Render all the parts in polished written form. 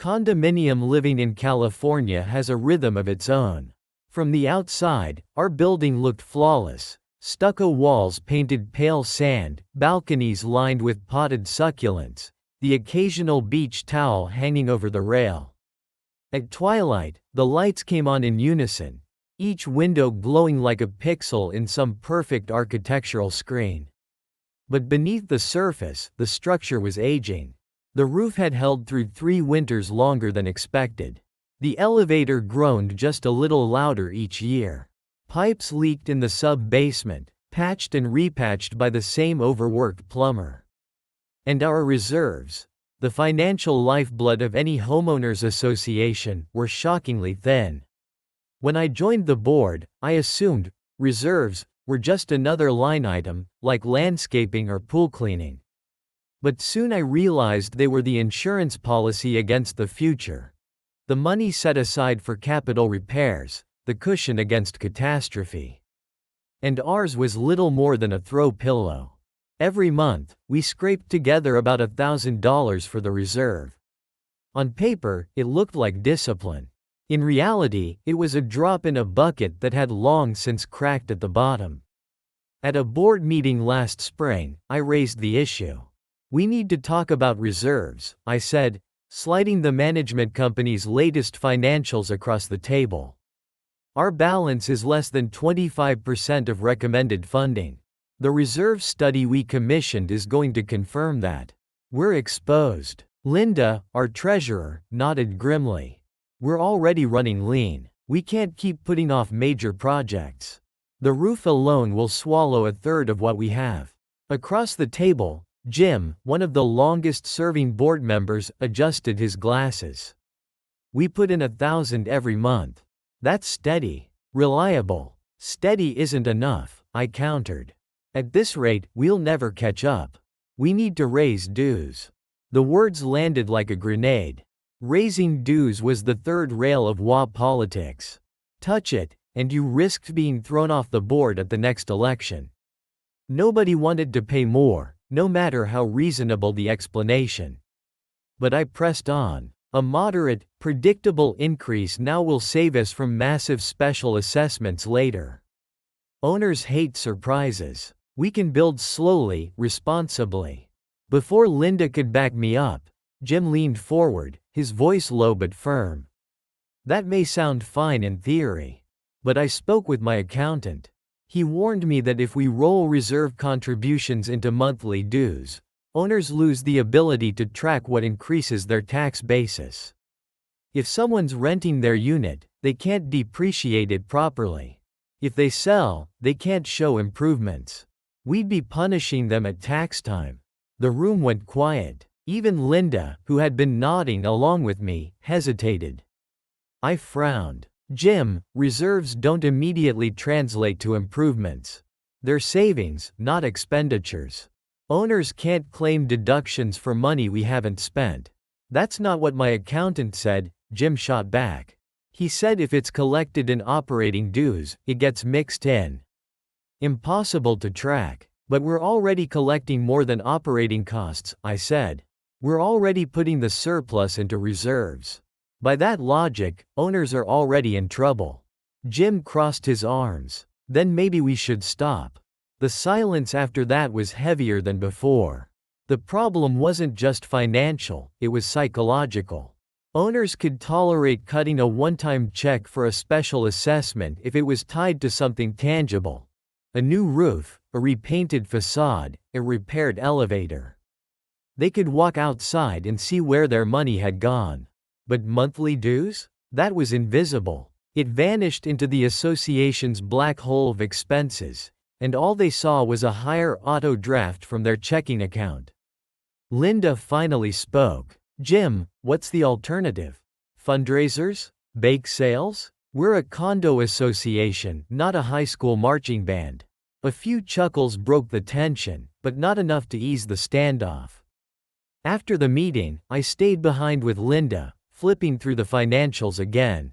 Condominium living in California has a rhythm of its own. From the outside, our building looked flawless. Stucco walls painted pale sand, balconies lined with potted succulents, the occasional beach towel hanging over the rail. At twilight, the lights came on in unison, each window glowing like a pixel in some perfect architectural screen. But beneath the surface, the structure was aging. The roof had held through 3 winters longer than expected. The elevator groaned just a little louder each year. Pipes leaked in the sub-basement, patched and repatched by the same overworked plumber. And our reserves, the financial lifeblood of any homeowners association, were shockingly thin. When I joined the board, I assumed reserves were just another line item, like landscaping or pool cleaning. But soon I realized they were the insurance policy against the future. The money set aside for capital repairs, the cushion against catastrophe. And ours was little more than a throw pillow. Every month, we scraped together about $1,000 for the reserve. On paper, it looked like discipline. In reality, it was a drop in a bucket that had long since cracked at the bottom. At a board meeting last spring, I raised the issue. "We need to talk about reserves," I said, sliding the management company's latest financials across the table. "Our balance is less than 25% of recommended funding. The reserve study we commissioned is going to confirm that. We're exposed." Linda, our treasurer, nodded grimly. "We're already running lean. We can't keep putting off major projects. The roof alone will swallow a third of what we have." Across the table, Jim, one of the longest-serving board members, adjusted his glasses. "We put in 1,000 every month. That's steady. Reliable." "Steady isn't enough," I countered. "At this rate, we'll never catch up. We need to raise dues." The words landed like a grenade. Raising dues was the third rail of HOA politics. Touch it, and you risked being thrown off the board at the next election. Nobody wanted to pay more, no matter how reasonable the explanation. But I pressed on. "A moderate, predictable increase now will save us from massive special assessments later. Owners hate surprises. We can build slowly, responsibly." Before Linda could back me up, Jim leaned forward, his voice low but firm. "That may sound fine in theory. But I spoke with my accountant. He warned me that if we roll reserve contributions into monthly dues, owners lose the ability to track what increases their tax basis. If someone's renting their unit, they can't depreciate it properly. If they sell, they can't show improvements. We'd be punishing them at tax time." The room went quiet. Even Linda, who had been nodding along with me, hesitated. I frowned. "Jim, reserves don't immediately translate to improvements. They're savings, not expenditures. Owners can't claim deductions for money we haven't spent." "That's not what my accountant said," Jim shot back. "He said if it's collected in operating dues, it gets mixed in. Impossible to track." "But we're already collecting more than operating costs," I said. "We're already putting the surplus into reserves. By that logic, owners are already in trouble." Jim crossed his arms. "Then maybe we should stop." The silence after that was heavier than before. The problem wasn't just financial, it was psychological. Owners could tolerate cutting a one-time check for a special assessment if it was tied to something tangible. A new roof, a repainted facade, a repaired elevator. They could walk outside and see where their money had gone. But monthly dues? That was invisible. It vanished into the association's black hole of expenses, and all they saw was a higher auto draft from their checking account. Linda finally spoke. "Jim, what's the alternative? Fundraisers? Bake sales? We're a condo association, not a high school marching band." A few chuckles broke the tension, but not enough to ease the standoff. After the meeting, I stayed behind with Linda, flipping through the financials again.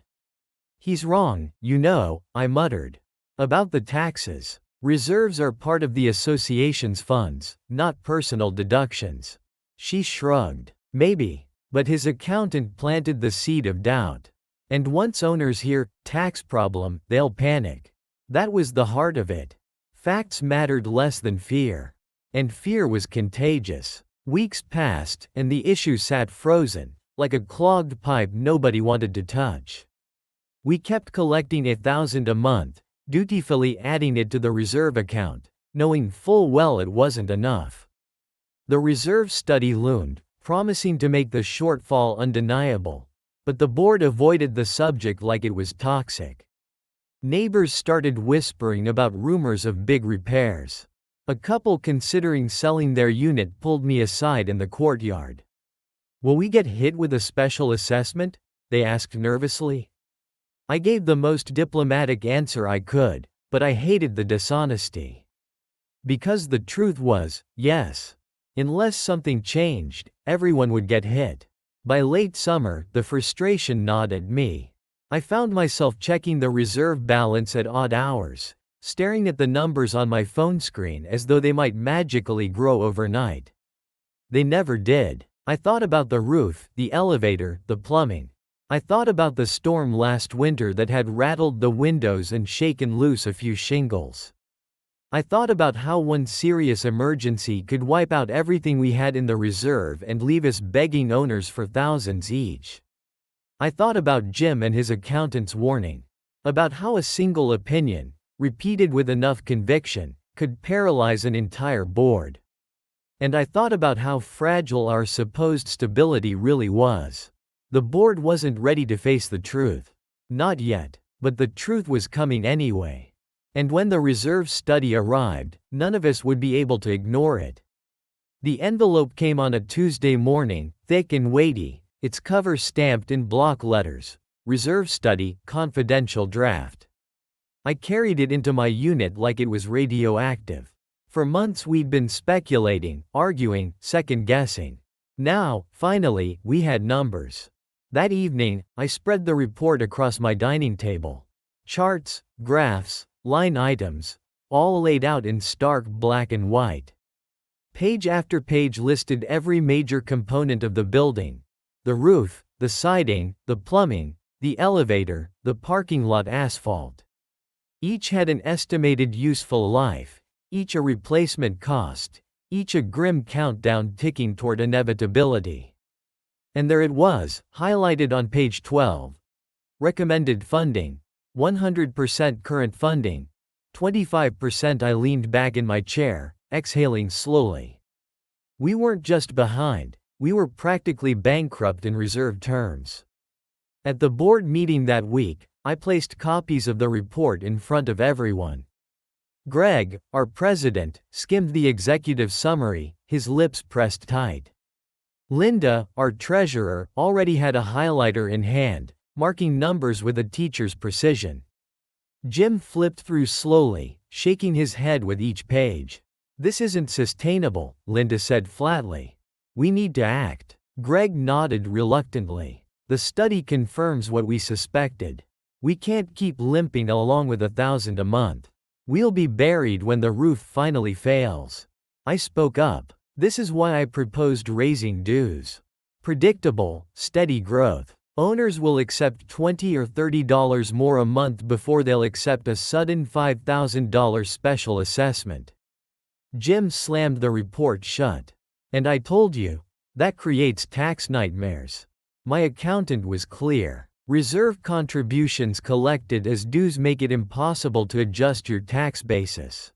"He's wrong, you know," I muttered. "About the taxes. Reserves are part of the association's funds, not personal deductions." She shrugged. "Maybe. But his accountant planted the seed of doubt. And once owners hear, tax problem, they'll panic. That was the heart of it. Facts mattered less than fear. And fear was contagious. Weeks passed, and the issue sat frozen, like a clogged pipe nobody wanted to touch. We kept collecting $1,000 a month, dutifully adding it to the reserve account, knowing full well it wasn't enough. The reserve study loomed, promising to make the shortfall undeniable. But the board avoided the subject like it was toxic. Neighbors started whispering about rumors of big repairs. A couple considering selling their unit pulled me aside in the courtyard. "Will we get hit with a special assessment?" they asked nervously. I gave the most diplomatic answer I could, but I hated the dishonesty. Because the truth was, yes. Unless something changed, everyone would get hit. By late summer, the frustration gnawed at me. I found myself checking the reserve balance at odd hours, staring at the numbers on my phone screen as though they might magically grow overnight. They never did. I thought about the roof, the elevator, the plumbing. I thought about the storm last winter that had rattled the windows and shaken loose a few shingles. I thought about how one serious emergency could wipe out everything we had in the reserve and leave us begging owners for thousands each. I thought about Jim and his accountant's warning. About how a single opinion, repeated with enough conviction, could paralyze an entire board. And I thought about how fragile our supposed stability really was. The board wasn't ready to face the truth. Not yet, but the truth was coming anyway. And when the reserve study arrived, none of us would be able to ignore it. The envelope came on a Tuesday morning, thick and weighty, its cover stamped in block letters, "Reserve Study, Confidential Draft." I carried it into my unit like it was radioactive. For months we'd been speculating, arguing, second-guessing. Now, finally, we had numbers. That evening, I spread the report across my dining table. Charts, graphs, line items, all laid out in stark black and white. Page after page listed every major component of the building: the roof, the siding, the plumbing, the elevator, the parking lot asphalt. Each had an estimated useful life, each a replacement cost, each a grim countdown ticking toward inevitability. And there it was, highlighted on page 12. Recommended funding: 100% current funding. 25%. I leaned back in my chair, exhaling slowly. We weren't just behind, we were practically bankrupt in reserve terms. At the board meeting that week, I placed copies of the report in front of everyone. Greg, our president, skimmed the executive summary, his lips pressed tight. Linda, our treasurer, already had a highlighter in hand, marking numbers with a teacher's precision. Jim flipped through slowly, shaking his head with each page. "This isn't sustainable," Linda said flatly. "We need to act." Greg nodded reluctantly. "The study confirms what we suspected. We can't keep limping along with $1,000 a month. We'll be buried when the roof finally fails." I spoke up. "This is why I proposed raising dues. Predictable, steady growth. Owners will accept $20 or $30 more a month before they'll accept a sudden $5,000 special assessment." Jim slammed the report shut. "And I told you, that creates tax nightmares." My accountant was clear. Reserve contributions collected as dues make it impossible to adjust your tax basis.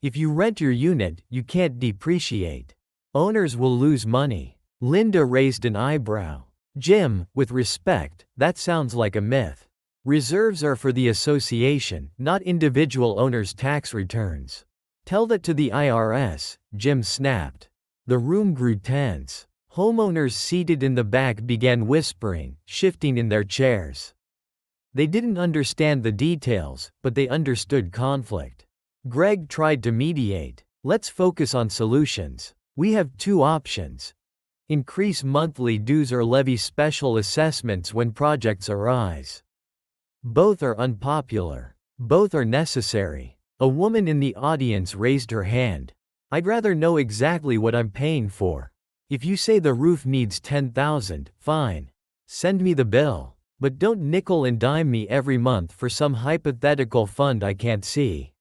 If you rent your unit, you can't depreciate. Owners will lose money. Linda raised an eyebrow. "Jim, with respect, that sounds like a myth. Reserves are for the association, not individual owners' tax returns." "Tell that to the IRS," Jim snapped. The room grew tense. Homeowners seated in the back began whispering, shifting in their chairs. They didn't understand the details, but they understood conflict. Greg tried to mediate. "Let's focus on solutions. We have two options. Increase monthly dues or levy special assessments when projects arise. Both are unpopular. Both are necessary." A woman in the audience raised her hand. "I'd rather know exactly what I'm paying for." If you say the roof needs 10,000, fine. Send me the bill. But don't nickel and dime me every month for some hypothetical fund I can't see.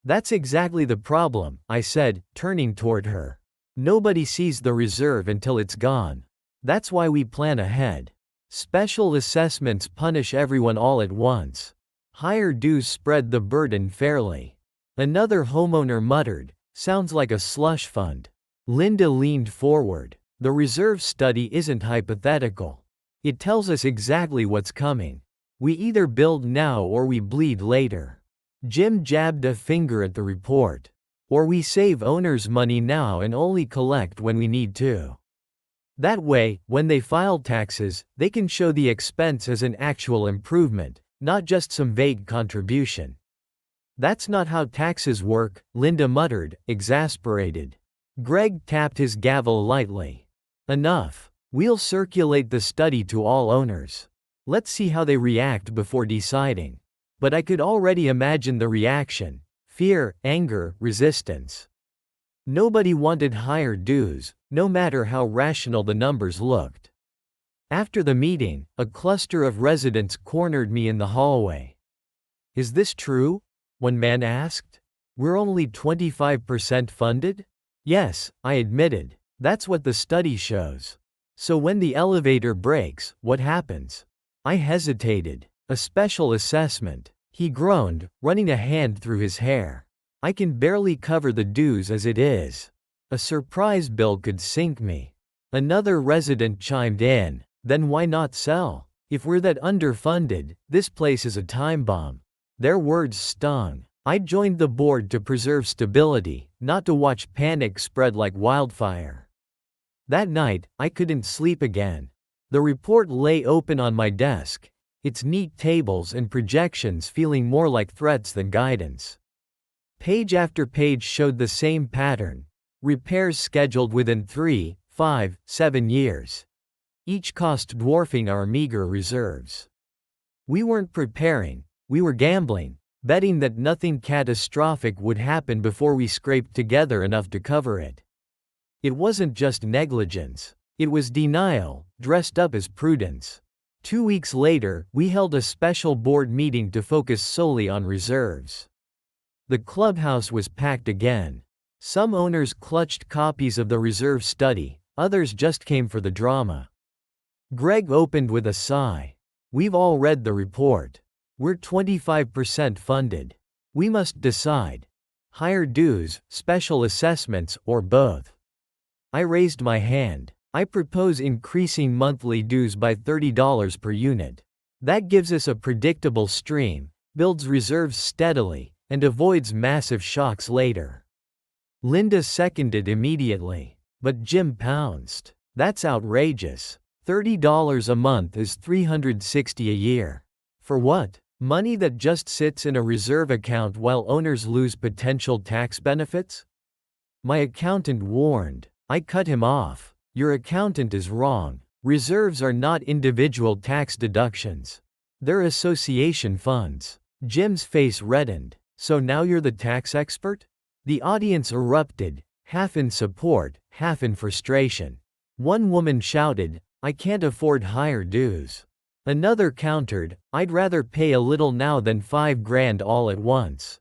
That's exactly the problem, I said, turning toward her. Nobody sees the reserve until it's gone. That's why we plan ahead. Special assessments punish everyone all at once. Higher dues spread the burden fairly. Another homeowner muttered, sounds like a slush fund. Linda leaned forward. The reserve study isn't hypothetical. It tells us exactly what's coming. We either build now or we bleed later. Jim jabbed a finger at the report. Or we save owners money now and only collect when we need to. That way, when they file taxes, they can show the expense as an actual improvement, not just some vague contribution. That's not how taxes work, Linda muttered, exasperated. Greg tapped his gavel lightly. Enough. We'll circulate the study to all owners. Let's see how they react before deciding. But I could already imagine the reaction. Fear, anger, resistance. Nobody wanted higher dues, no matter how rational the numbers looked. After the meeting, a cluster of residents cornered me in the hallway. Is this true? One man asked. We're only 25% funded? Yes, I admitted. That's what the study shows. So when the elevator breaks, what happens? I hesitated. A special assessment. He groaned, running a hand through his hair. I can barely cover the dues as it is. A surprise bill could sink me. Another resident chimed in. Then why not sell? If we're that underfunded, this place is a time bomb. Their words stung. I joined the board to preserve stability, not to watch panic spread like wildfire. That night, I couldn't sleep again. The report lay open on my desk, its neat tables and projections feeling more like threats than guidance. Page after page showed the same pattern. Repairs scheduled within 3, 5, 7 years. Each cost dwarfing our meager reserves. We weren't preparing, we were gambling, betting that nothing catastrophic would happen before we scraped together enough to cover it. It wasn't just negligence. It was denial, dressed up as prudence. 2 weeks later, we held a special board meeting to focus solely on reserves. The clubhouse was packed again. Some owners clutched copies of the reserve study, others just came for the drama. Greg opened with a sigh. We've all read the report. We're 25% funded. We must decide. Higher dues, special assessments, or both. I raised my hand. I propose increasing monthly dues by $30 per unit. That gives us a predictable stream, builds reserves steadily, and avoids massive shocks later. Linda seconded immediately. But Jim pounced. That's outrageous. $30 a month is $360 a year. For what? Money that just sits in a reserve account while owners lose potential tax benefits? My accountant warned. I cut him off. Your accountant is wrong. Reserves are not individual tax deductions. They're association funds. Jim's face reddened. So now you're the tax expert? The audience erupted, half in support, half in frustration. One woman shouted, I can't afford higher dues. Another countered, I'd rather pay a little now than $5,000 all at once.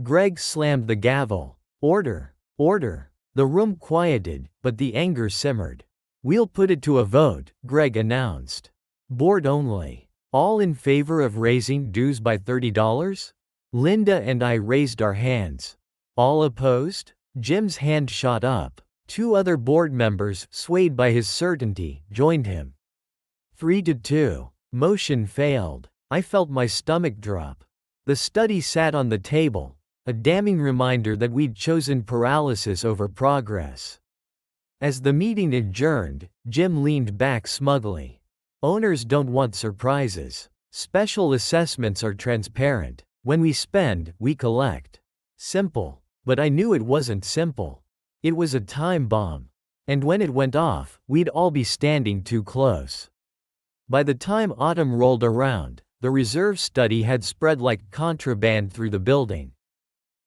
Greg slammed the gavel. Order. Order. The room quieted, but the anger simmered. We'll put it to a vote, Greg announced. Board only. All in favor of raising dues by $30? Linda and I raised our hands. All opposed? Jim's hand shot up. 2 other board members, swayed by his certainty, joined him. 3-2. Motion failed. I felt my stomach drop. The study sat on the table, a damning reminder that we'd chosen paralysis over progress. As the meeting adjourned, Jim leaned back smugly. Owners don't want surprises. Special assessments are transparent. When we spend, we collect. Simple. But I knew it wasn't simple. It was a time bomb. And when it went off, we'd all be standing too close. By the time autumn rolled around, the reserve study had spread like contraband through the building.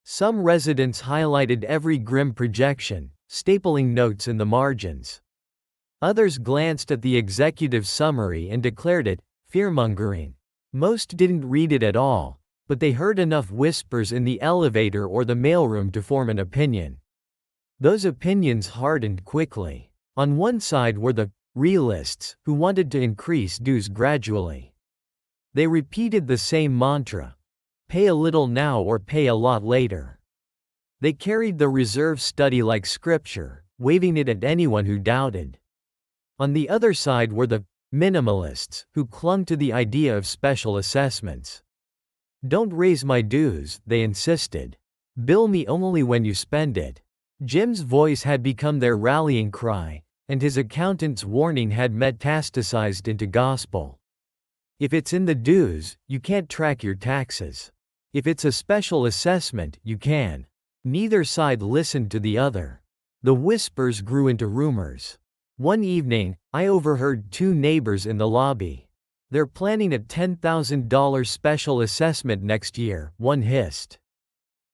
Some residents highlighted every grim projection, stapling notes in the margins. Others glanced at the executive summary and declared it fearmongering. Most didn't read it at all, but they heard enough whispers in the elevator or the mailroom to form an opinion. Those opinions hardened quickly. On one side were the realists, who wanted to increase dues gradually. They repeated the same mantra: pay a little now or pay a lot later. They carried the reserve study like scripture, waving it at anyone who doubted. On the other side were the minimalists, who clung to the idea of special assessments. Don't raise my dues, they insisted. Bill me only when you spend it. Jim's voice had become their rallying cry, and his accountant's warning had metastasized into gospel. If it's in the dues, you can't track your taxes. If it's a special assessment, you can. Neither side listened to the other. The whispers grew into rumors. One evening, I overheard two neighbors in the lobby. They're planning a $10,000 special assessment next year, one hissed.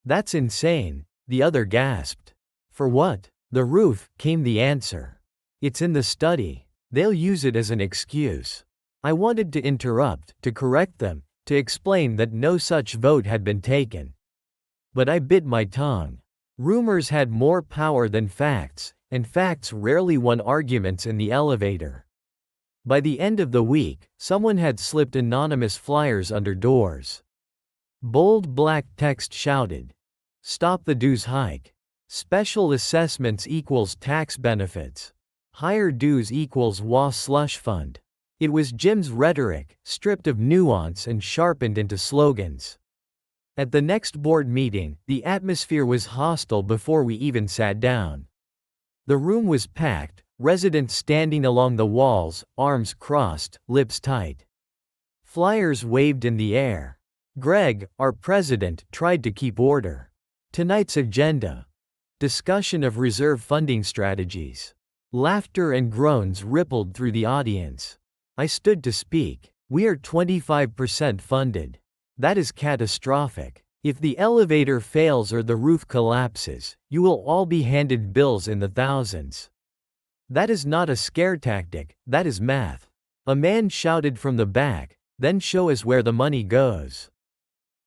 That's insane, the other gasped. For what? The roof, came the answer. It's in the study. They'll use it as an excuse. I wanted to interrupt, to correct them, to explain that no such vote had been taken. But I bit my tongue. Rumors had more power than facts, and facts rarely won arguments in the elevator. By the end of the week, someone had slipped anonymous flyers under doors. Bold black text shouted, "Stop the dues hike. Special assessments equals tax benefits. Higher dues equals WA slush fund." It was Jim's rhetoric, stripped of nuance and sharpened into slogans. At the next board meeting, the atmosphere was hostile before we even sat down. The room was packed, residents standing along the walls, arms crossed, lips tight. Flyers waved in the air. Greg, our president, tried to keep order. Tonight's agenda: discussion of reserve funding strategies. Laughter and groans rippled through the audience. I stood to speak. We are 25% funded. That is catastrophic. If the elevator fails or the roof collapses, you will all be handed bills in the thousands. That is not a scare tactic, that is math. A man shouted from the back, then show us where the money goes.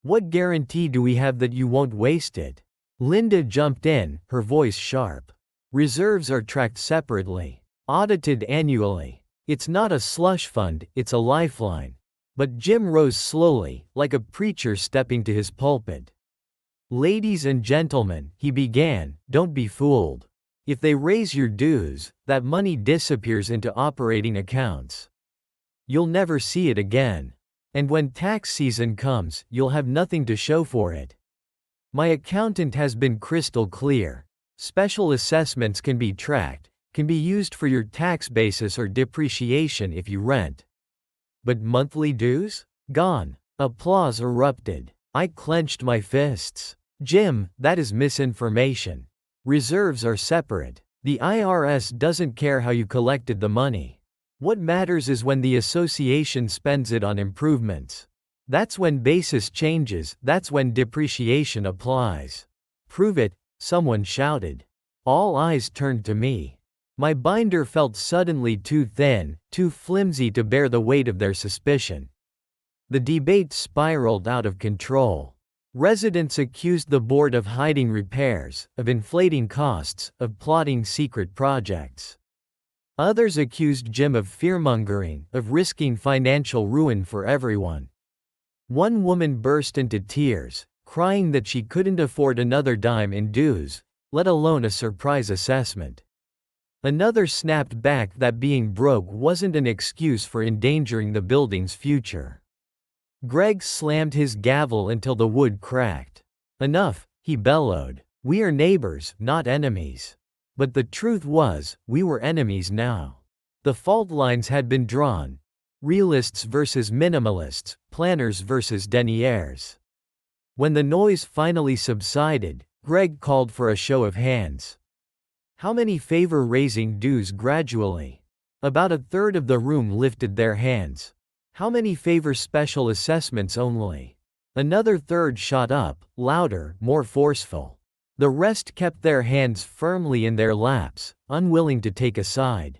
What guarantee do we have that you won't waste it? Linda jumped in, her voice sharp. Reserves are tracked separately, audited annually. It's not a slush fund, it's a lifeline. But Jim rose slowly, like a preacher stepping to his pulpit. Ladies and gentlemen, he began, don't be fooled. If they raise your dues, that money disappears into operating accounts. You'll never see it again. And when tax season comes, you'll have nothing to show for it. My accountant has been crystal clear. Special assessments can be tracked, can be used for your tax basis or depreciation if you rent. But monthly dues? Gone. Applause erupted. I clenched my fists. Jim, that is misinformation. Reserves are separate. The IRS doesn't care how you collected the money. What matters is when the association spends it on improvements. That's when basis changes, that's when depreciation applies. Prove it, someone shouted. All eyes turned to me. My binder felt suddenly too thin, too flimsy to bear the weight of their suspicion. The debate spiraled out of control. Residents accused the board of hiding repairs, of inflating costs, of plotting secret projects. Others accused Jim of fearmongering, of risking financial ruin for everyone. One woman burst into tears, crying that she couldn't afford another dime in dues, let alone a surprise assessment. Another snapped back that being broke wasn't an excuse for endangering the building's future. Greg slammed his gavel until the wood cracked. Enough, he bellowed. We are neighbors, not enemies. But the truth was, we were enemies now. The fault lines had been drawn. Realists versus minimalists, planners versus deniers. When the noise finally subsided, Greg called for a show of hands. How many favor raising dues gradually? About a third of the room lifted their hands. How many favor special assessments only? Another third shot up, louder, more forceful. The rest kept their hands firmly in their laps, unwilling to take a side.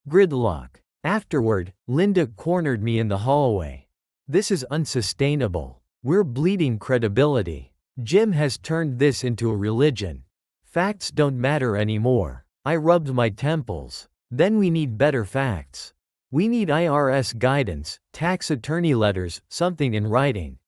Gridlock. Afterward, Linda cornered me in the hallway. This is unsustainable. We're bleeding credibility. Jim has turned this into a religion. Facts don't matter anymore. I rubbed my temples. Then we need better facts. We need IRS guidance, tax attorney letters, something in writing.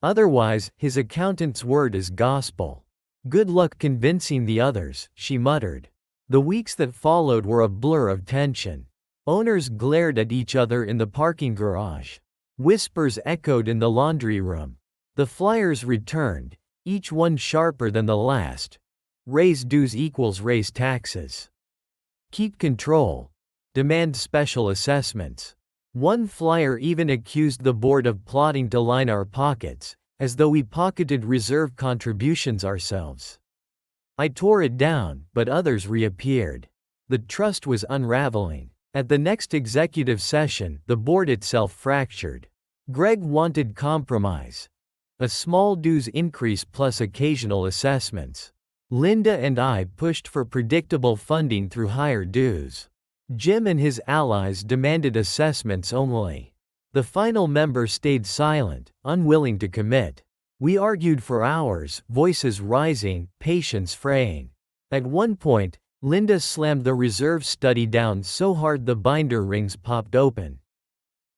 Otherwise, his accountant's word is gospel. Good luck convincing the others, she muttered. The weeks that followed were a blur of tension. Owners glared at each other in the parking garage. Whispers echoed in the laundry room. The flyers returned, each one sharper than the last. Raise dues equals raise taxes. Keep control. Demand special assessments. One flyer even accused the board of plotting to line our pockets, as though we pocketed reserve contributions ourselves. I tore it down, but others reappeared. The trust was unraveling. At the next executive session, the board itself fractured. Greg wanted compromise. A small dues increase plus occasional assessments. Linda and I pushed for predictable funding through higher dues. Jim and his allies demanded assessments only. The final member stayed silent, unwilling to commit. We argued for hours, voices rising, patience fraying. At one point, Linda slammed the reserve study down so hard the binder rings popped open.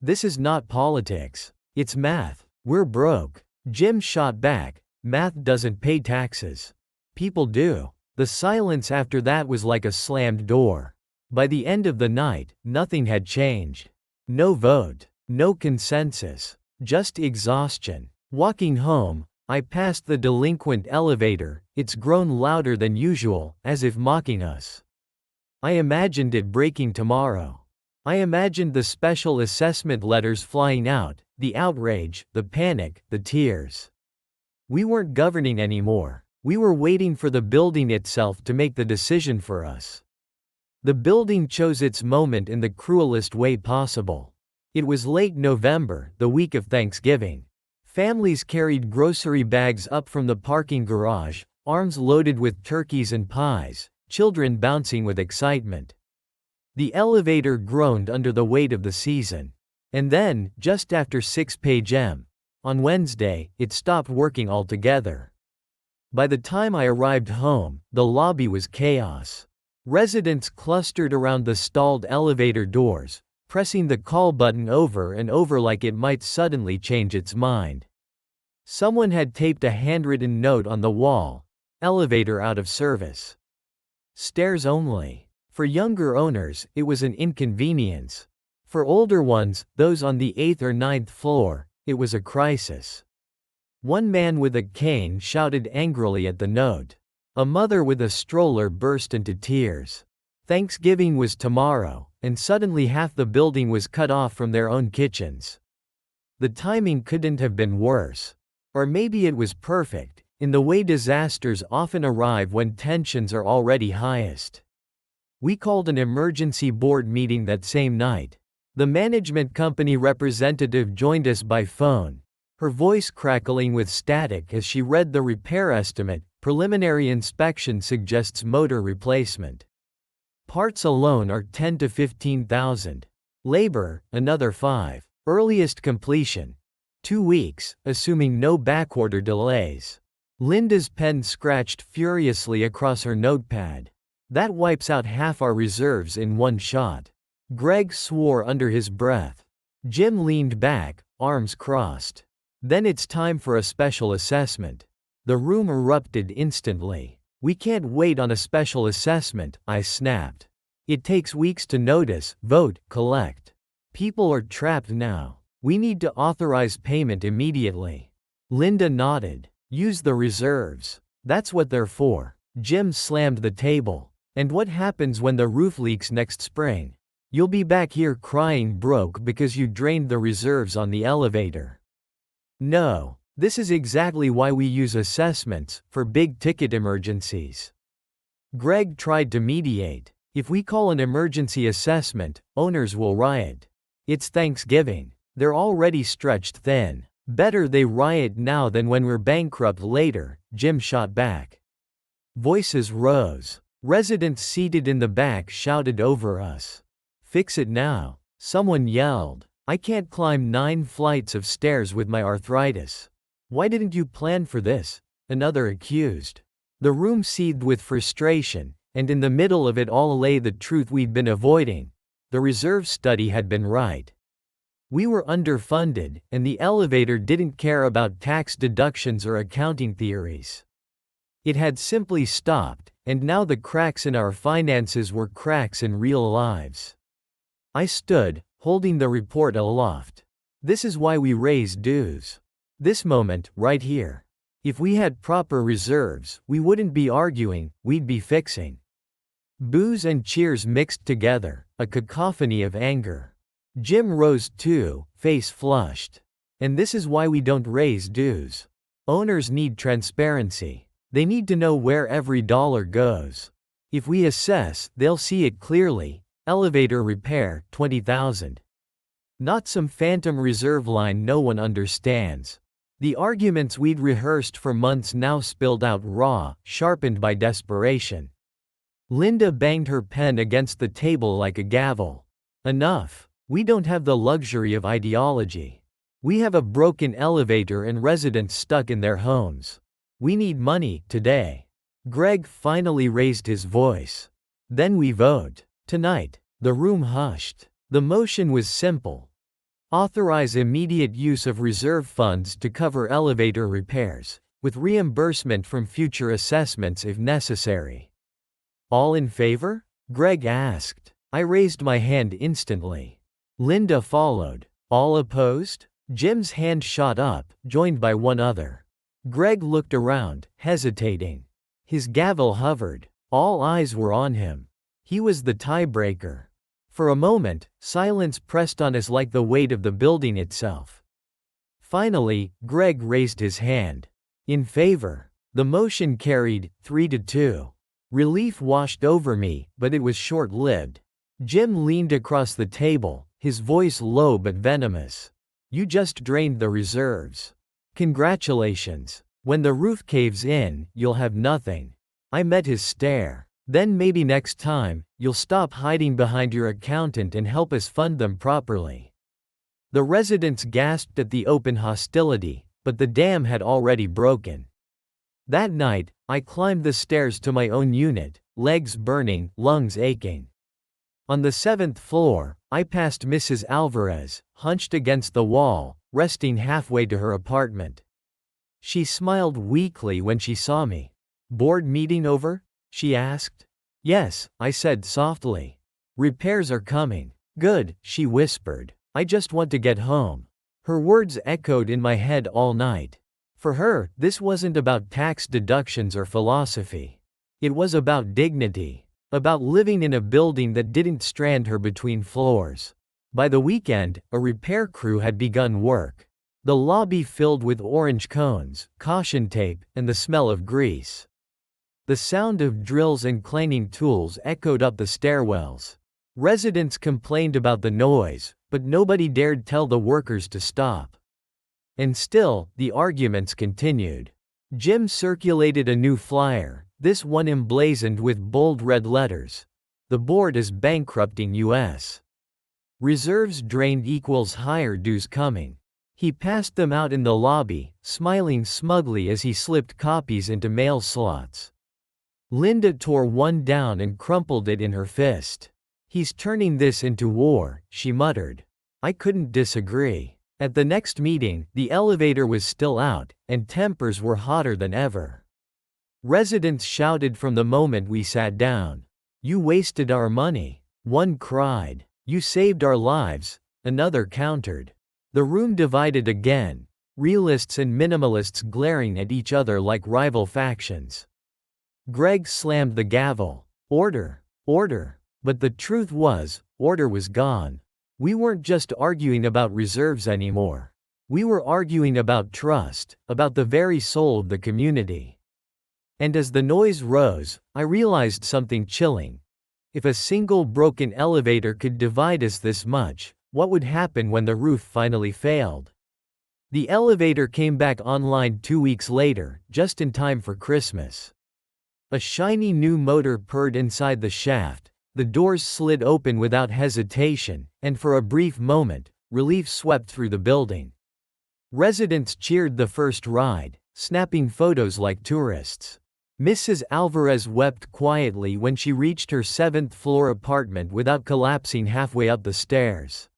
This is not politics. It's math. We're broke. Jim shot back. Math doesn't pay taxes. People do. The silence after that was like a slammed door. By the end of the night, nothing had changed. No vote. No consensus. Just exhaustion. Walking home, I passed the delinquent elevator. It's grown louder than usual, as if mocking us. I imagined it breaking tomorrow. I imagined the special assessment letters flying out, the outrage, the panic, the tears. We weren't governing anymore. We were waiting for the building itself to make the decision for us. The building chose its moment in the cruelest way possible. It was late November, the week of Thanksgiving. Families carried grocery bags up from the parking garage, arms loaded with turkeys and pies, children bouncing with excitement. The elevator groaned under the weight of the season. And then, just after 6 p.m., on Wednesday, it stopped working altogether. By the time I arrived home, the lobby was chaos. Residents clustered around the stalled elevator doors, pressing the call button over and over like it might suddenly change its mind. Someone had taped a handwritten note on the wall: elevator out of service. Stairs only. For younger owners, it was an inconvenience. For older ones, those on the 8th or 9th floor, it was a crisis. One man with a cane shouted angrily at the note. A mother with a stroller burst into tears. Thanksgiving was tomorrow, and suddenly half the building was cut off from their own kitchens. The timing couldn't have been worse. Or maybe it was perfect, in the way disasters often arrive when tensions are already highest. We called an emergency board meeting that same night. The management company representative joined us by phone, her voice crackling with static as she read the repair estimate. Preliminary inspection suggests motor replacement. Parts alone are $10,000 to $15,000. Labor, another $5,000. Earliest completion: 2 weeks, assuming no backorder delays. Linda's pen scratched furiously across her notepad. That wipes out half our reserves in one shot. Greg swore under his breath. Jim leaned back, arms crossed. Then it's time for a special assessment. The room erupted instantly. We can't wait on a special assessment, I snapped. It takes weeks to notice, vote, collect. People are trapped now. We need to authorize payment immediately. Linda nodded. Use the reserves. That's what they're for. Jim slammed the table. And what happens when the roof leaks next spring? You'll be back here crying broke because you drained the reserves on the elevator. No. This is exactly why we use assessments, for big-ticket emergencies. Greg tried to mediate. If we call an emergency assessment, owners will riot. It's Thanksgiving. They're already stretched thin. Better they riot now than when we're bankrupt later, Jim shot back. Voices rose. Residents seated in the back shouted over us. "Fix it now," someone yelled. "I can't climb 9 flights of stairs with my arthritis." "Why didn't you plan for this?" another accused. The room seethed with frustration, and in the middle of it all lay the truth we'd been avoiding. The reserve study had been right. We were underfunded, and the elevator didn't care about tax deductions or accounting theories. It had simply stopped, and now the cracks in our finances were cracks in real lives. I stood, holding the report aloft. This is why we raise dues. This moment, right here. If we had proper reserves, we wouldn't be arguing, we'd be fixing. Boos and cheers mixed together, a cacophony of anger. Jim rose too, face flushed. And this is why we don't raise dues. Owners need transparency. They need to know where every dollar goes. If we assess, they'll see it clearly. Elevator repair, $20,000. Not some phantom reserve line no one understands. The arguments we'd rehearsed for months now spilled out raw, sharpened by desperation. Linda banged her pen against the table like a gavel. Enough. We don't have the luxury of ideology. We have a broken elevator and residents stuck in their homes. We need money, today. Greg finally raised his voice. Then we vote. Tonight. The room hushed. The motion was simple. Authorize immediate use of reserve funds to cover elevator repairs, with reimbursement from future assessments if necessary. All in favor? Greg asked. I raised my hand instantly. Linda followed. All opposed? Jim's hand shot up, joined by one other. Greg looked around, hesitating. His gavel hovered. All eyes were on him. He was the tiebreaker. For a moment, silence pressed on us like the weight of the building itself. Finally, Greg raised his hand. In favor. The motion carried, 3-2. Relief washed over me, but it was short-lived. Jim leaned across the table, his voice low but venomous. You just drained the reserves. Congratulations. When the roof caves in, you'll have nothing. I met his stare. Then maybe next time, you'll stop hiding behind your accountant and help us fund them properly. The residents gasped at the open hostility, but the dam had already broken. That night, I climbed the stairs to my own unit, legs burning, lungs aching. On the 7th floor, I passed Mrs. Alvarez, hunched against the wall, resting halfway to her apartment. She smiled weakly when she saw me. Board meeting over? She asked. Yes, I said softly. Repairs are coming. Good, she whispered. I just want to get home. Her words echoed in my head all night. For her, this wasn't about tax deductions or philosophy. It was about dignity. About living in a building that didn't strand her between floors. By the weekend, a repair crew had begun work. The lobby filled with orange cones, caution tape, and the smell of grease. The sound of drills and clanging tools echoed up the stairwells. Residents complained about the noise, but nobody dared tell the workers to stop. And still, the arguments continued. Jim circulated a new flyer, this one emblazoned with bold red letters. The board is bankrupting U.S. Reserves drained equals higher dues coming. He passed them out in the lobby, smiling smugly as he slipped copies into mail slots. Linda tore one down and crumpled it in her fist. He's turning this into war, she muttered. I couldn't disagree. At the next meeting, the elevator was still out, and tempers were hotter than ever. Residents shouted from the moment we sat down. You wasted our money. One cried. You saved our lives. Another countered. The room divided again, realists and minimalists glaring at each other like rival factions. Greg slammed the gavel. Order. Order. But the truth was, order was gone. We weren't just arguing about reserves anymore. We were arguing about trust, about the very soul of the community. And as the noise rose, I realized something chilling. If a single broken elevator could divide us this much, what would happen when the roof finally failed? The elevator came back online 2 weeks later, just in time for Christmas. A shiny new motor purred inside the shaft, the doors slid open without hesitation, and for a brief moment, relief swept through the building. Residents cheered the first ride, snapping photos like tourists. Mrs. Alvarez wept quietly when she reached her 7th-floor apartment without collapsing halfway up the stairs.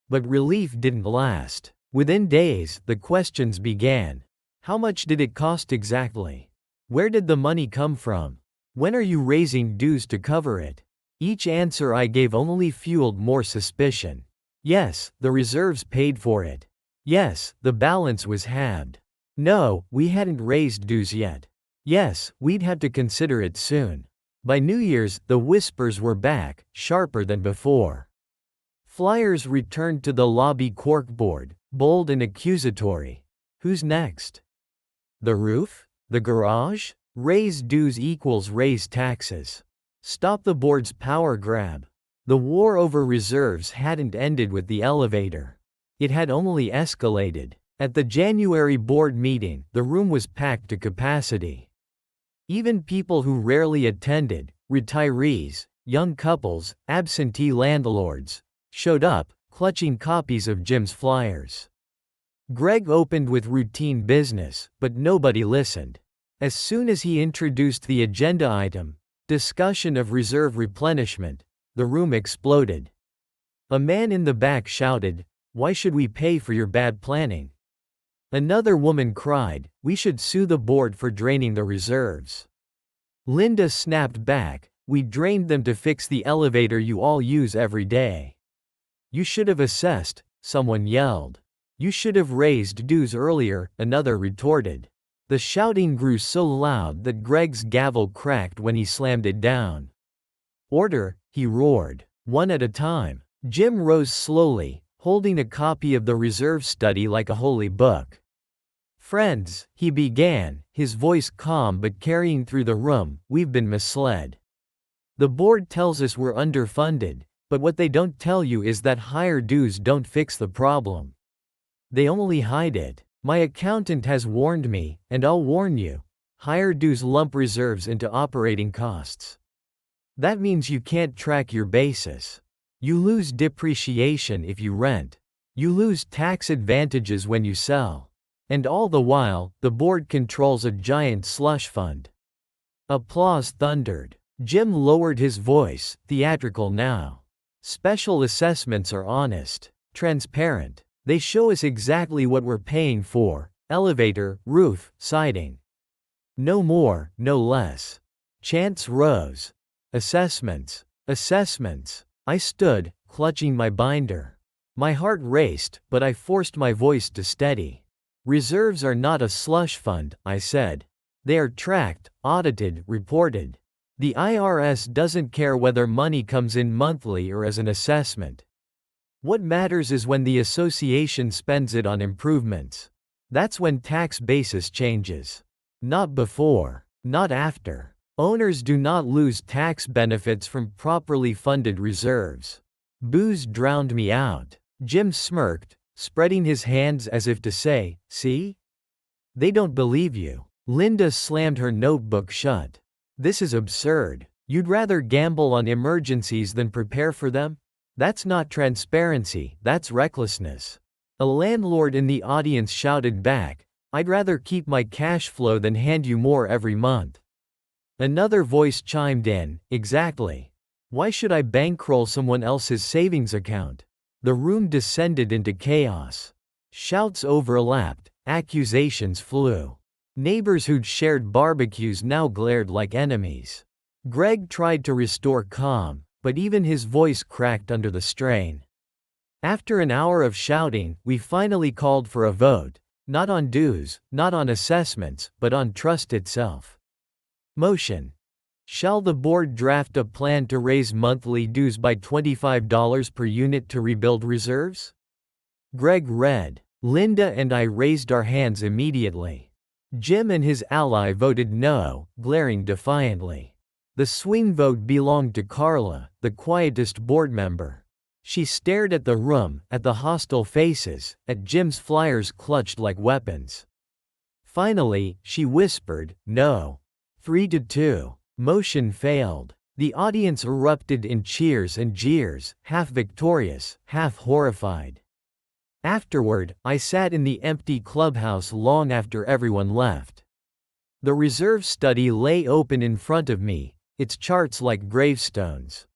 But relief didn't last. Within days, the questions began. How much did it cost exactly? Where did the money come from? When are you raising dues to cover it? Each answer I gave only fueled more suspicion. Yes, the reserves paid for it. Yes, the balance was halved. No, we hadn't raised dues yet. Yes, we'd have to consider it soon. By New Year's, the whispers were back, sharper than before. Flyers returned to the lobby corkboard, bold and accusatory. Who's next? The roof? The garage? Raise dues equals raise taxes. Stop the board's power grab. The war over reserves hadn't ended with the elevator. It had only escalated. At the January board meeting, the room was packed to capacity. Even people who rarely attended, retirees, young couples, absentee landlords, showed up, clutching copies of Jim's flyers. Greg opened with routine business, but nobody listened. As soon as he introduced the agenda item, discussion of reserve replenishment, the room exploded. A man in the back shouted, "Why should we pay for your bad planning?" Another woman cried, "We should sue the board for draining the reserves." Linda snapped back, "We drained them to fix the elevator you all use every day." "You should have assessed," someone yelled. "You should have raised dues earlier," another retorted. The shouting grew so loud that Greg's gavel cracked when he slammed it down. "Order," he roared. One at a time. Jim rose slowly, holding a copy of the reserve study like a holy book. "Friends," he began, his voice calm but carrying through the room, "we've been misled. The board tells us we're underfunded, but what they don't tell you is that higher dues don't fix the problem. They only hide it. My accountant has warned me, and I'll warn you. Higher dues lump reserves into operating costs. That means you can't track your basis. You lose depreciation if you rent. You lose tax advantages when you sell. And all the while, the board controls a giant slush fund." Applause thundered. Jim lowered his voice, theatrical now. "Special assessments are honest, transparent. They show us exactly what we're paying for: elevator, roof, siding. No more, no less." Chants rose. "Assessments. Assessments." I stood, clutching my binder. My heart raced, but I forced my voice to steady. "Reserves are not a slush fund," I said. "They are tracked, audited, reported. The IRS doesn't care whether money comes in monthly or as an assessment. What matters is when the association spends it on improvements. That's when tax basis changes. Not before. Not after. Owners do not lose tax benefits from properly funded reserves." Boos drowned me out. Jim smirked, spreading his hands as if to say, "See? They don't believe you." Linda slammed her notebook shut. "This is absurd. You'd rather gamble on emergencies than prepare for them? That's not transparency, that's recklessness." A landlord in the audience shouted back, "I'd rather keep my cash flow than hand you more every month." Another voice chimed in, "Exactly. Why should I bankroll someone else's savings account?" The room descended into chaos. Shouts overlapped, accusations flew. Neighbors who'd shared barbecues now glared like enemies. Greg tried to restore calm, but even his voice cracked under the strain. After an hour of shouting, we finally called for a vote, not on dues, not on assessments, but on trust itself. Motion. Shall the board draft a plan to raise monthly dues by $25 per unit to rebuild reserves? Greg read. Linda and I raised our hands immediately. Jim and his ally voted no, glaring defiantly. The swing vote belonged to Carla, the quietest board member. She stared at the room, at the hostile faces, at Jim's flyers clutched like weapons. Finally, she whispered, "No. 3-2. Motion failed. The audience erupted in cheers and jeers, half victorious, half horrified. Afterward, I sat in the empty clubhouse long after everyone left. The reserve study lay open in front of me, its charts like gravestones.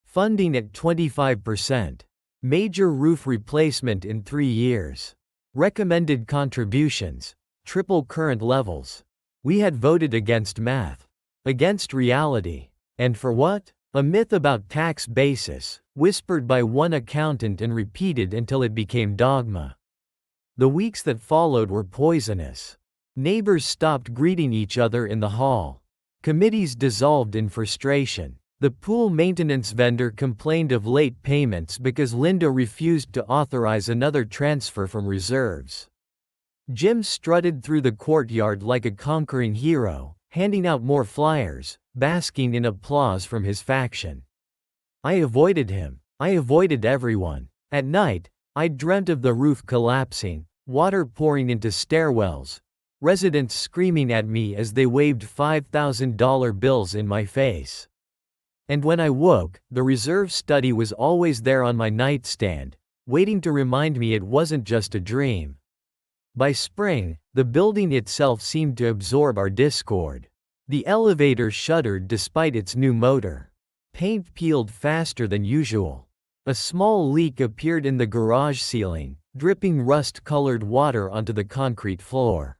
Funding at 25%. Major roof replacement in 3 years. Recommended contributions. Triple current levels. We had voted against math. Against reality. And for what? A myth about tax basis, whispered by one accountant and repeated until it became dogma. The weeks that followed were poisonous. Neighbors stopped greeting each other in the hall. Committees dissolved in frustration. The pool maintenance vendor complained of late payments because Linda refused to authorize another transfer from reserves. Jim strutted through the courtyard like a conquering hero, handing out more flyers, basking in applause from his faction. I avoided him. I avoided everyone. At night, I dreamt of the roof collapsing, water pouring into stairwells, residents screaming at me as they waved $5,000 bills in my face. And when I woke, the reserve study was always there on my nightstand, waiting to remind me it wasn't just a dream. By spring, the building itself seemed to absorb our discord. The elevator shuddered despite its new motor. Paint peeled faster than usual. A small leak appeared in the garage ceiling, dripping rust-colored water onto the concrete floor.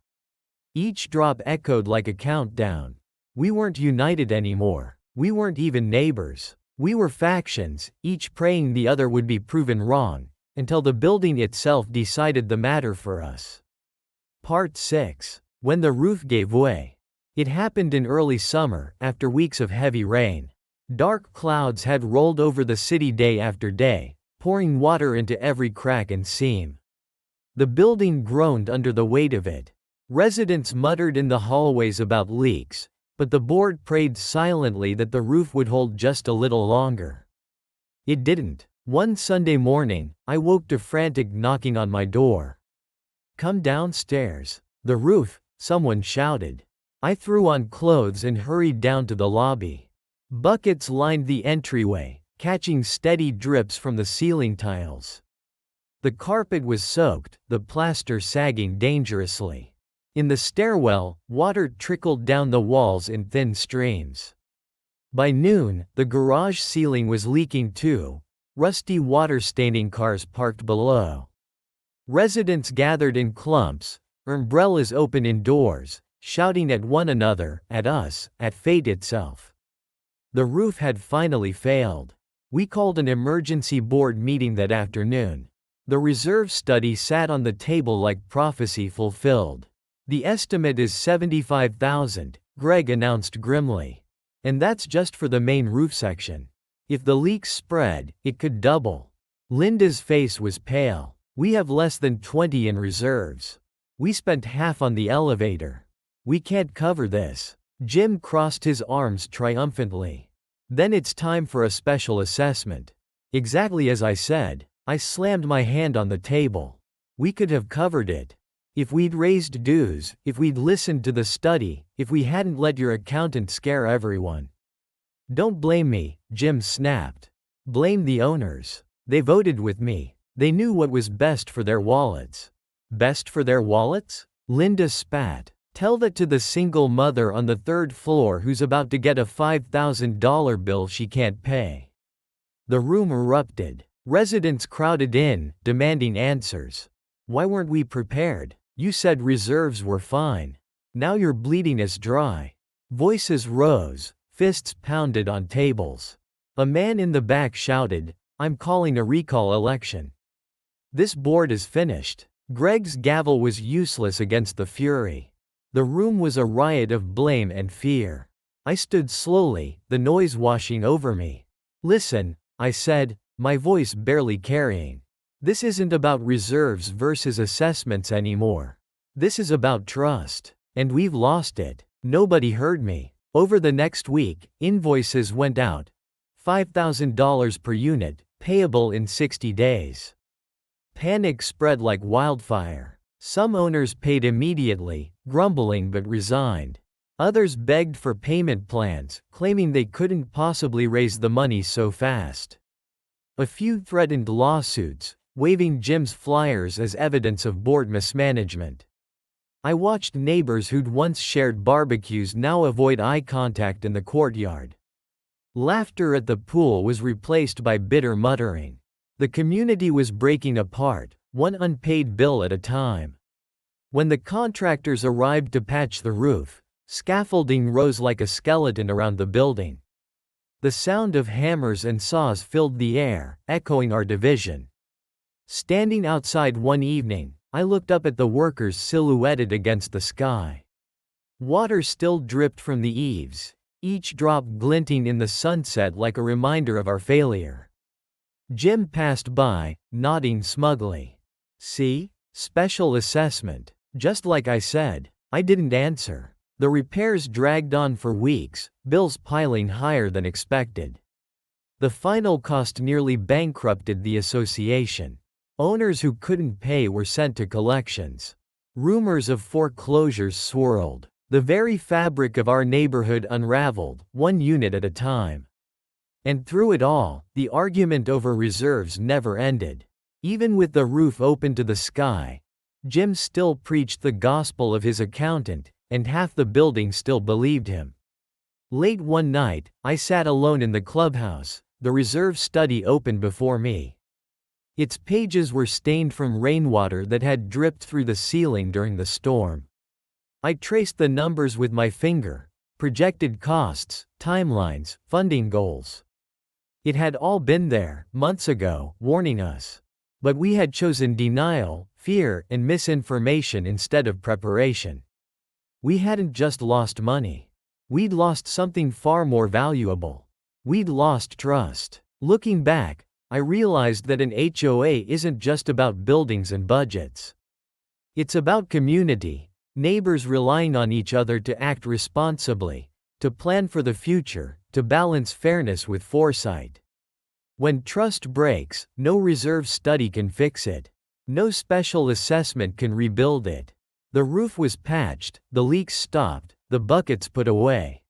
Each drop echoed like a countdown. We weren't united anymore. We weren't even neighbors. We were factions, each praying the other would be proven wrong, until the building itself decided the matter for us. Part 6. When the roof gave way. It happened in early summer, after weeks of heavy rain. Dark clouds had rolled over the city day after day, pouring water into every crack and seam. The building groaned under the weight of it. Residents muttered in the hallways about leaks, but the board prayed silently that the roof would hold just a little longer. It didn't. One Sunday morning, I woke to frantic knocking on my door. "Come downstairs." "The roof," someone shouted. I threw on clothes and hurried down to the lobby. Buckets lined the entryway, catching steady drips from the ceiling tiles. The carpet was soaked, the plaster sagging dangerously. In the stairwell, water trickled down the walls in thin streams. By noon, the garage ceiling was leaking too, rusty water-staining cars parked below. Residents gathered in clumps, umbrellas open indoors, shouting at one another, at us, at fate itself. The roof had finally failed. We called an emergency board meeting that afternoon. The reserve study sat on the table like prophecy fulfilled. "The estimate is $75,000, Greg announced grimly. And that's just for the main roof section. If the leaks spread, it could double." Linda's face was pale. "We have less than 20 in reserves. We spent half on the elevator. We can't cover this." Jim crossed his arms triumphantly. "Then it's time for a special assessment." Exactly as I said. I slammed my hand on the table. We could have covered it. If we'd raised dues, if we'd listened to the study, if we hadn't let your accountant scare everyone. "Don't blame me," Jim snapped. "Blame the owners. They voted with me. They knew what was best for their wallets." "Best for their wallets?" Linda spat. "Tell that to the single mother on the 3rd floor who's about to get a $5,000 bill she can't pay." The room erupted. Residents crowded in, demanding answers. "Why weren't we prepared? You said reserves were fine. Now you're bleeding us dry." Voices rose, fists pounded on tables. A man in the back shouted, "I'm calling a recall election. This board is finished." Greg's gavel was useless against the fury. The room was a riot of blame and fear. I stood slowly, the noise washing over me. "Listen," I said, my voice barely carrying. "This isn't about reserves versus assessments anymore. This is about trust. And we've lost it." Nobody heard me. Over the next week, invoices went out. $5,000 per unit, payable in 60 days. Panic spread like wildfire. Some owners paid immediately, grumbling but resigned. Others begged for payment plans, claiming they couldn't possibly raise the money so fast. A few threatened lawsuits, waving Jim's flyers as evidence of board mismanagement. I watched neighbors who'd once shared barbecues now avoid eye contact in the courtyard. Laughter at the pool was replaced by bitter muttering. The community was breaking apart, one unpaid bill at a time. When the contractors arrived to patch the roof, scaffolding rose like a skeleton around the building. The sound of hammers and saws filled the air, echoing our division. Standing outside one evening, I looked up at the workers silhouetted against the sky. Water still dripped from the eaves, each drop glinting in the sunset like a reminder of our failure. Jim passed by, nodding smugly. "See? Special assessment." Just like I said. I didn't answer. The repairs dragged on for weeks, bills piling higher than expected. The final cost nearly bankrupted the association. Owners who couldn't pay were sent to collections. Rumors of foreclosures swirled. The very fabric of our neighborhood unraveled, one unit at a time. And through it all, the argument over reserves never ended. Even with the roof open to the sky, Jim still preached the gospel of his accountant, and half the building still believed him. Late one night, I sat alone in the clubhouse, the reserve study open before me. Its pages were stained from rainwater that had dripped through the ceiling during the storm. I traced the numbers with my finger, projected costs, timelines, funding goals. It had all been there, months ago, warning us. But we had chosen denial, fear, and misinformation instead of preparation. We hadn't just lost money. We'd lost something far more valuable. We'd lost trust. Looking back, I realized that an HOA isn't just about buildings and budgets. It's about community, neighbors relying on each other to act responsibly, to plan for the future, to balance fairness with foresight. When trust breaks, no reserve study can fix it. No special assessment can rebuild it. The roof was patched, the leaks stopped, the buckets put away.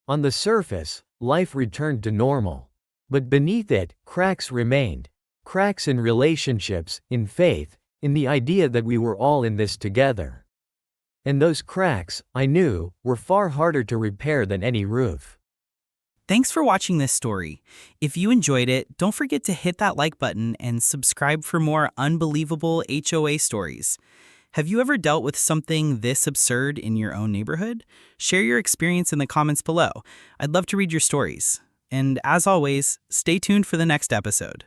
On the surface, life returned to normal. But beneath it, cracks remained. Cracks in relationships, in faith, in the idea that we were all in this together. And those cracks, I knew, were far harder to repair than any roof. Thanks for watching this story. If you enjoyed it, don't forget to hit that like button and subscribe for more unbelievable HOA stories. Have you ever dealt with something this absurd in your own neighborhood? Share your experience in the comments below. I'd love to read your stories. And as always, stay tuned for the next episode.